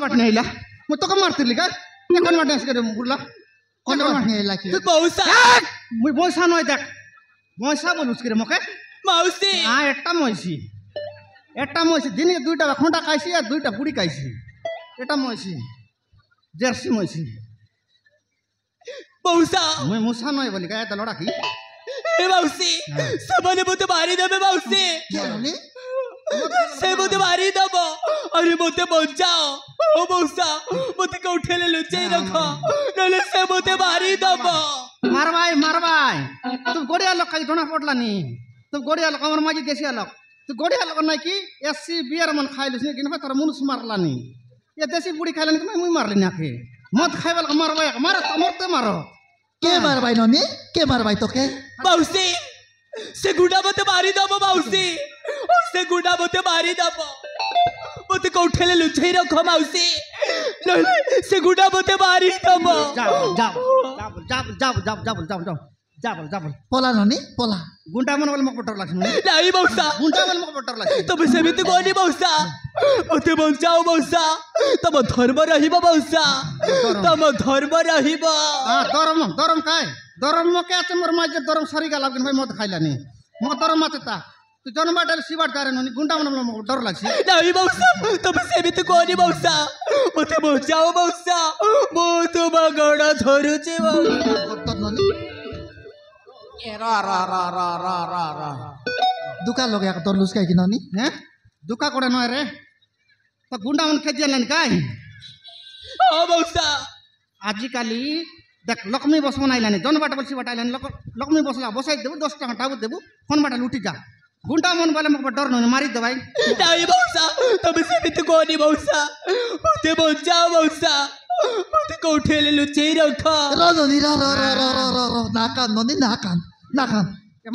बात नहीं ला मैं तो कम मारती लिखा ये कौन बात नहीं करे बुला कौन बात नहीं ला तू मौसा मैं मौसा नहीं देख मौसा बोल उसके मौके मौसी हाँ एट्टा मौसी दिन के दुईटा खोंटा खाइसी और दुईटा बुड़ी खाइसी एट्टा मौसी जर्सी मौसी मौसा मैं मुसा नहीं बोली क्या तो लड़ा की ए मौसी सबने मुझे मारी दबे मौसी क्या होने से मुझे मारी दबो अरे मुझे बचाओ ओ मौसा मुझे को उठे ले लुचे रखो नले से मुझे मारी दबो मारवाई तुम गोड़िया लोग कहीं धोना पड़ला नहीं तुम गोड़िया लोग हमारे माजी देशिया लोग तू गोड़िया लोग नहीं कि एससी बियर मन खाई लुसी कि ना तेरा मुनुस मारला नहीं ये देसी बुड़ी खाई लेनी मैं मुई मार लेनी आके मत खाई वाला मारवाई मारो तो मरते मारो के मारवाई नोनी के मारवाई तो के मौसी से गुड़ा मुझे मारी दबो मौसी से गुड़ा मुझे मारी दबो मुझे को उठे ले लुचे रखो मौसी नले से गुड़ा मुझे मारी दबो जाबल पोला नोनी पोला गुंडा मन वाला मक पटर लाख नहीं मौसा गुंडा वाला मक पटर लाख तुम से भी तो कोनी मौसा मुझे बचाओ मौसा तब धर्म रहिबो मौसा तब धर्म रहिबो हां दरम काय दरम मके आते मोर माजे दरम सरी गा लागन भाई मत खाइलानी मो दरम मातेता तू जन बाटल सिबाट दारे ननी गुंडा मन मक डर लाछ नहीं मौसा तुम से भी तो कोनी मौसा मुझे बचाओ मौसा मो तुम गड़ा धरू छी तो नोनी दुका लोग या तो लुस काय कि नोनी हैं दुका कोडे नय रे तो गुंडा मन खेजियालन काय ओ मौसा आजिकाली देख लक्ष्मी बस बनाइलानी जन बाट बसी बाटाइलानी लक्ष्मी बसला बसाइ देबु 10 टका टाबु देबु फोन बाट लुटी जा गुंडा मन वाले मक डर न मारी दे भाई नहीं मौसा तुम से भी तो कोनी मौसा मुझे बचाओ मौसा मुझे को उठे ले लुचे रखो रो नोनी रो नाकान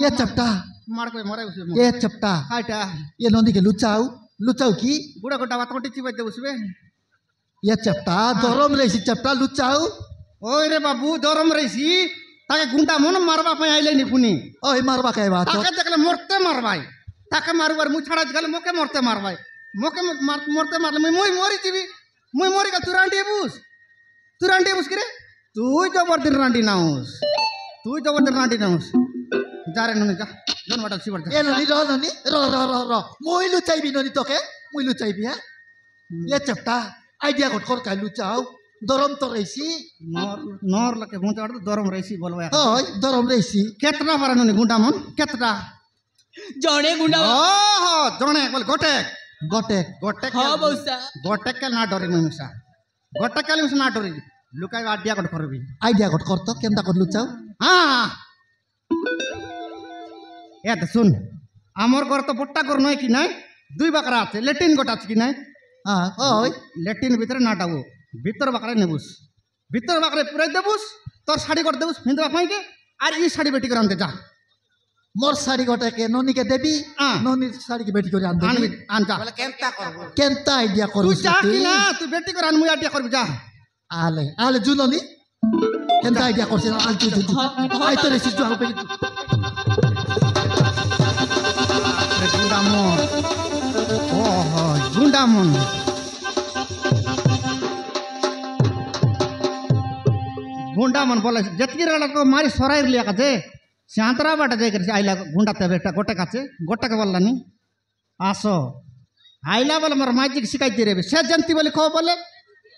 ये चपटा मार कोई मरे उसे ये चपटा काटा ये नोनी के लुचाऊ की बुढ़ा गोटा बात कोटी चिबे दे उसबे ये चपटा दरम रेसी चपटा लुचाऊ ओए रे बाबू दरम रेसी ताके गुंडा मन मारबा पे आइले नि पुनी ओए मारबा काय बात ताके देखले मरते मारबाई ताके मारबार मु छाड़ा गले मोके मरते मारबाई मोके मरते मारले मुई मरी जीवी मुई मरी का तुरांडी बुस करे तू जबरदस्ती रांडी नाउस जा रे ननी जा जन बाटल सिबर जा ए ननी रो मुई लुचाइबी ननी तोके मुई लुचाइबी है ये चपटा आइडिया कर काय लुचाऊ दरम तो रेसी नर लके गुंडा तो दरम रेसी बोलवा ओय दरम रेसी केतना बार ननी गुंडा मन केतना जणे गुंडा ओहो जणे बोल गोटे हां मौसा गोटे के ना डरे मिसा गोटे के ना डरे लुकाई आइडिया करबी आइडिया कर तो केनता कर लुचाऊ हां ए त सुन आमर घर तो बोट्टा कर नय कि नाही दुई बकरा আছে লেট্রিন গোটা আছে কি নাই हां ओय লেট্রিন ভিতরে না ডাবু ভিতর বকরা নেবুস ভিতর বকরা পুরাই দেবুস তোর শাড়ি कर देबुस फिंदवा पाई के আর ई শাড়ি बेटी कर आनते जा मोर साड़ी गोटे के नोनी के देबी नोनी साड़ी की बेटी कर आन देबी आन जा बोले केनता करबो केनता आइडिया कर तू जा कि ना तू बेटी कर आन मुई आइडिया कर जा आले जु नोनी केनता आइडिया करछ आल जु आई तो रेसी जु आउ पे गुंडामन ओहो गुंडामन गुंडामन बोले जतकी रला को मारी सराइर लिया काजे शांतरा बाट जाय कर आइला गुंडा ते बेटा गोटे काचे गोटे के बोललानी आसो आइला बोले मोर माजी के शिकायत रे से जंती बोली को बोले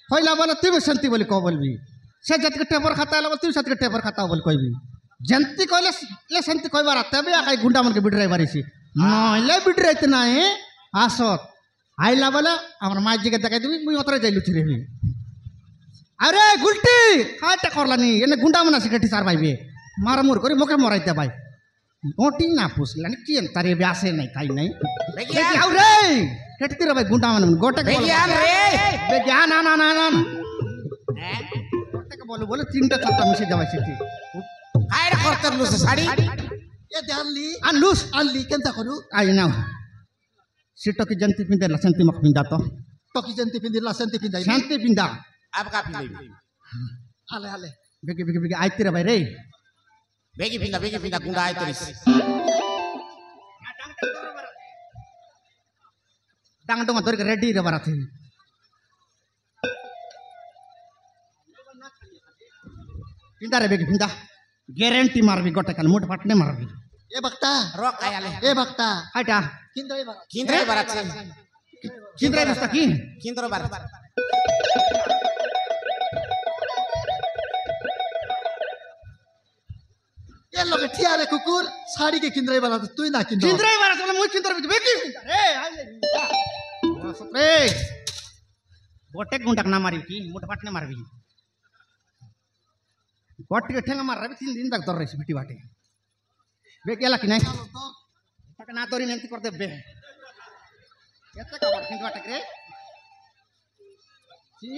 होइला बोले तू भी संती बोली को बोलबी से जत के टेपर खाता बोले तू सत के टेपर खाता बोल कहबी जंती कहले ले संती कहबार तबे आकाय गुंडा मन के बिडराई बारिसी नइले बिडराइते नाही आसत आइला बोले हमर माजी के देखाइ दिबी मुई ओतरे जाइलु छिरेबी अरे गुलटी काटे करलानी एने गुंडा मना सिकटी सार भाईबे मारमुर करी मोके मराइते भाई गोटी ना पुसलानी केन तारे ब्यासे नहीं काई नहीं बेगी आउ रे केटती रे भाई गुंडा मन गोटे के बेज्ञान रे बेज्ञान ना गोटे के बोले तीनटा चारटा मिसे जावाई सिटी काय रे करतर लुस साड़ी ये जानली अनली केनता करू आई ना सिटो की जंती पिंदे लसंती मक पिंदा तो की जंती पिंदी लसंती पिंदा शांति पिंदा अब का पिले आले बेगी आइते रे भाई रे बेगी पिंदा गुंडा आय तरिस डांग डोंग तोर के रेडी रे बारा थी পিন্দা রে বেগে পিন্দা গ্যারেন্টি মারবি গোটে কাল মুঠ পাটনে মারবি এ বাক্তা Rok ayale. এ বাক্তা হাইটা কিন্তু এবার Kindra barat sih. কিন্দ্রাই রাস্তা কি Kindra barat. এর লগে ঠিয়ারে কুকুর শাড়িকে কিন্দ্রাই বালা তুই না কিন্দ্র কিন্দ্রাই মারা চলে মুই কিন্দ্রার ভিতরে বেগে পিন্দা রে আইলে রে গোটে গুন্ডাক না মারিবি কি মুঠ পাটনে মারবি গোটে ঠেঙ্গা মারবি 3 দিন तक দর রইছি বিটি বাটে বেগে এলা কি নাই তাকে না ধরি নেন্তি করতে বে এত কাবার কিন্তু বাটে রে জি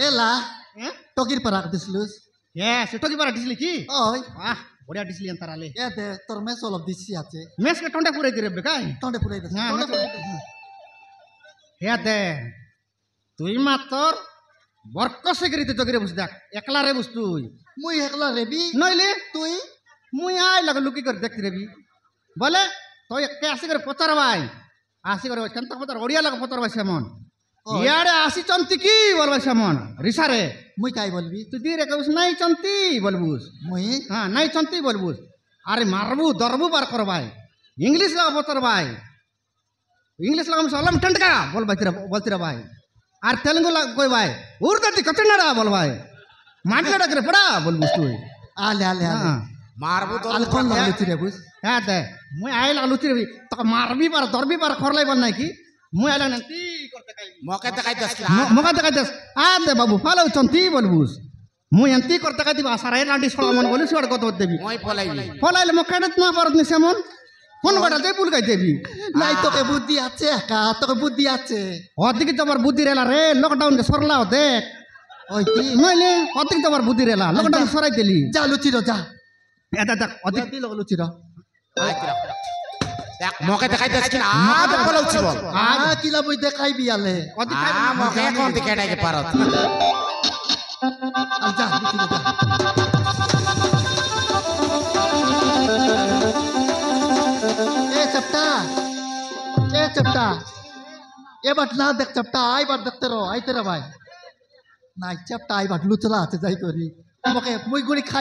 এলা হ্যাঁ টকির পারাক দিছলুস সেটা কি পারা দিছিলি কি ওই বাহ বড়িয়া দিছিলি আন্তারালে এ দে তোর মেস অলপ দিছি আছে মেসকে টন্ডা পুরাই দিরে বেকাই টন্ডে পুরাই দিছি হ্যাঁ, টন্ডে মেস- পুরাই দিছি। হে দে তুই মাতর বরকসে করিতে জগিরে বুঝ দেখ একলা রে বুঝ তুই মুই একলা রেবি নইলে তুই মুই আই লাগে লুকি করে দেখতে রেবি বলে তুই একে আসি করে পচার ভাই আসি করে কেন পচার ওড়িয়া লাগে পচার ভাই সেমন ওই। ইয়ারে আসি চন্তি কি বলবাই সেমন রিসারে মুই কাই বলবি তুই দিয়ে রে কবিস নাই চন্তি বলবুস মুই হ্যাঁ নাই চন্তি বলবুস আরে মারবু দরবু বার কর ভাই ইংলিশ লাগা পচার ভাই इंग्लिश लगा सलाम टंटका बोल भाई बोलती रहा भाई और तेलुगु लग कोई भाई उर्दू ती कचनाड़ा बोल भाई माटला डकरे पड़ा बोल बुझ तू আলে আলে আলে हां Marbu to. আলে কোন লাগলি তুই রে বুঝ है दे मुई आय लागलु ती रे तो मारबी पर दरबी पर खरलाई बन नहीं की मुई आय लगन ती करते काई Moke te kai das. मगा ते काई दस आ दे बाबू फालो चंती बोल बुझ मुई अंती करते काई दिबा सारा लांडी छोड़ा मन बोली छोड़ को तो देबी Moi polai. फलाइले मकाडत ना परत नि सेमन फोन बड़ा दे पुल गाई देबी নাই তোকে বুদ্ধি আছে একা তোকে বুদ্ধি আছে অধিক তোমার বুদ্ধি রেলা রে লকডাউন কে সরলা দেখ ওই কি নইলে অধিক তোমার বুদ্ধি রেলা লকডাউন সরাই দিলি যা লুচির যা এটা দেখ অধিক দি লগ লুচির Ay kira. Dak moke te kai das kina. Ah te polai chibol. আ কিলা মুই দেখাই বিয়ালে অধিক Ah moke kon te kai ke parot. আর যা লুচির যা এ চপটা এবার না দেখ চপটা আইবার দেখতে রো আইতে রে ভাই না চপটা আইবার লুচরা আছে যাই করি আমাকে মুই গুড়ি খাই